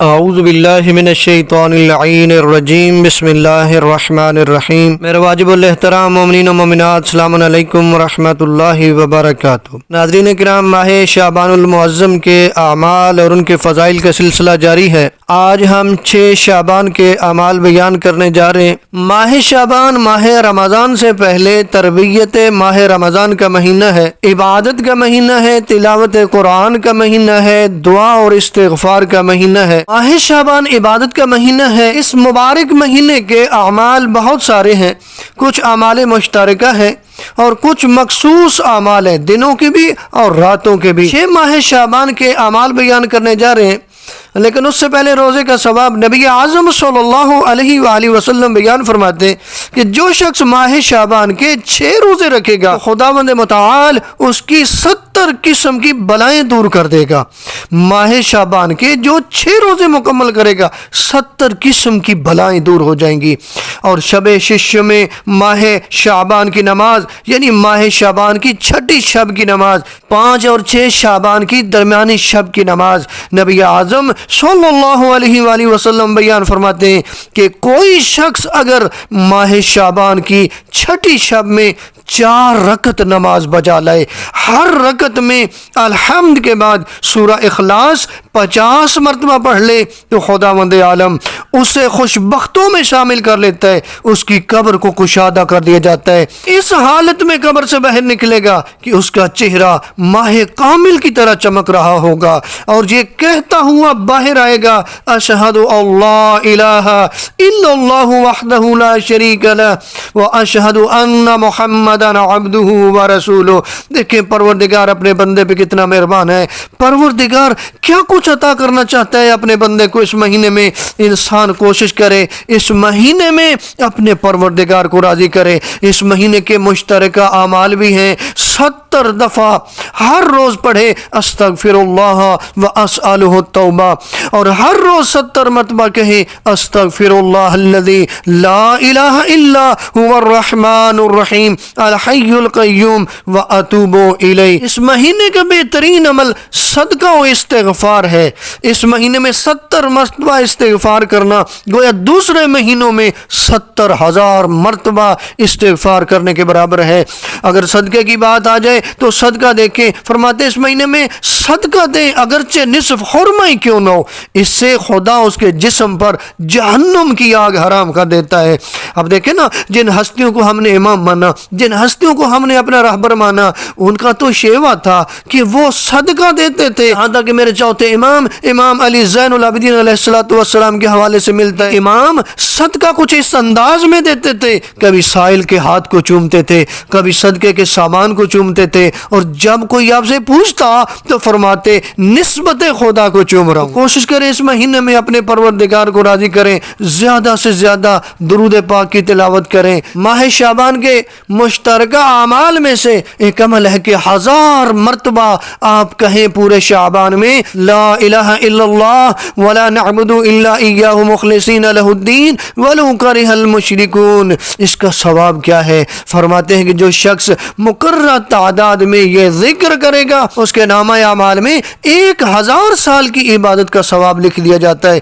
اعوذ باللہ من الشیطان اللعین الرجیم بسم اللہ الرحمن الرحیم۔ میرے واجب الاحترام مومنین و مومنات، السلام علیکم ورحمۃ اللہ وبرکاتہ۔ ناظرین کرام، ماہ شعبان المعظم کے اعمال اور ان کے فضائل کا سلسلہ جاری ہے۔ آج ہم 6 شعبان کے اعمال بیان کرنے جا رہے ہیں۔ ماہ شعبان ماہ رمضان سے پہلے تربیت ماہ رمضان کا مہینہ ہے، عبادت کا مہینہ ہے، تلاوت قرآن کا مہینہ ہے، دعا اور استغفار کا مہینہ ہے۔ ماہ شعبان عبادت کا مہینہ ہے۔ اس مبارک مہینے کے اعمال بہت سارے ہیں، کچھ اعمال مشترکہ ہیں اور کچھ مخصوص اعمال ہیں، دنوں کے بھی اور راتوں کے بھی۔ 6 ماہ شعبان کے اعمال بیان کرنے جا رہے ہیں، لیکن اس سے پہلے روزے کا ثواب نبی اعظم صلی اللہ علیہ وآلہ وسلم بیان فرماتے ہیں کہ جو شخص ماہ شعبان کے 6 روزے رکھے گا، خداوند متعال اس کی 70 قسم کی بلائیں دور کر دے گا۔ ماہ شعبان کے جو 6 روزے مکمل کرے گا، 70 قسم کی بلائیں دور ہو جائیں گی۔ اور شب شش میں ماہ شعبان کی نماز، یعنی ماہ شعبان کی چھٹی شب کی نماز، 5 اور 6 شعبان کی درمیانی شب کی نماز، نبی اعظم صلی اللہ علیہ وآلہ وسلم بیان فرماتے ہیں کہ کوئی شخص اگر ماہ شعبان کی چھٹی شب میں 4 رکعت نماز بجا لائے، ہر رکعت میں الحمد کے بعد سورہ اخلاص 50 مرتبہ پڑھ لے، تو خداوند عالم اسے خوشبختوں میں شامل کر لیتا ہے، اس کی قبر کو کشادہ کر دیا جاتا ہے۔ اس حالت میں قبر سے باہر نکلے گا کہ اس کا چہرہ ماہ کامل کی طرح چمک رہا ہوگا، اور یہ کہتا ہوا باہر آئے گا، اشہد اللہ الہ الا اللہ وحدہ لا شریک لہ واشہد ان محمد عبدہ ورسولہ۔ دیکھیں پروردگار اپنے بندے پہ کتنا مہربان ہے۔ پروردگار کیا کچھ عطا کرنا چاہتا ہے اپنے بندے کو۔ اس مہینے میں انسان کوشش کرے، اس مہینے میں اپنے پروردگار کو راضی کرے۔ اس مہینے کے مشترکہ اعمال بھی ہیں، 70 دفعہ ہر روز پڑھے استغفر اللہ واسألہ التوبہ، اور ہر روز 70 مرتبہ کہے استغفر اللہ الذی لا الہ الا هو الرحمن الرحیم الحی القیوم واتوب الیہ۔ اس مہینے کا بہترین عمل صدقہ و استغفار ہے۔ اس مہینے میں 70 مرتبہ استغفار کرنا گویا دوسرے مہینوں میں 70,000 مرتبہ استغفار کرنے کے برابر ہے۔ اگر صدقے کی بات آ جائے تو صدقہ دیکھیں، فرماتے اس مہینے میں صدقہ دیں، اگرچہ نصف خرما ہی کیوں نہ ہو، اس سے خدا اس کے جسم پر جہنم کی آگ حرام کر دیتا ہے۔ اب دیکھیں نا، جن ہستیوں کو ہم نے امام مانا، جن ہستیوں کو ہم نے اپنا رہبر مانا، ان کا تو شیوا تھا کہ وہ صدقہ دیتے تھے۔ یہاں تک کہ میرے چوتھے امام علی زین العابدین علیہ السلام کے حوالے سے ملتا ہے، امام صدقہ کچھ اس انداز میں دیتے تھے، کبھی سائل کے ہاتھ کو چومتے تھے، کبھی صدقے کے سامان کو چومتے تھے، اور جب کوئی آپ سے پوچھتا تو فرماتے نسبت خدا کو چوم رہا ہوں۔ کوشش کریں اس مہینے میں اپنے پروردگار کو راضی کریں، زیادہ سے زیادہ درود پاک کی تلاوت کریں۔ ماہ شعبان کے مشترکہ اعمال میں سے ایک عمل ہے کہ 1000 مرتبہ آپ کہیں پورے شعبان میں لا الہ الا اللہ ولا نعبد الا ایاہ مخلصین لہ الدین ولو کرہ المشرکون۔ اس کا ثواب کیا ہے؟ فرماتے ہیں کہ جو شخص مقررہ تعداد میں یہ ذکر کرے گا، اس کے نامہ اعمال میں 1000 سال کی عبادت کا ثواب لکھ دیا جاتا ہے۔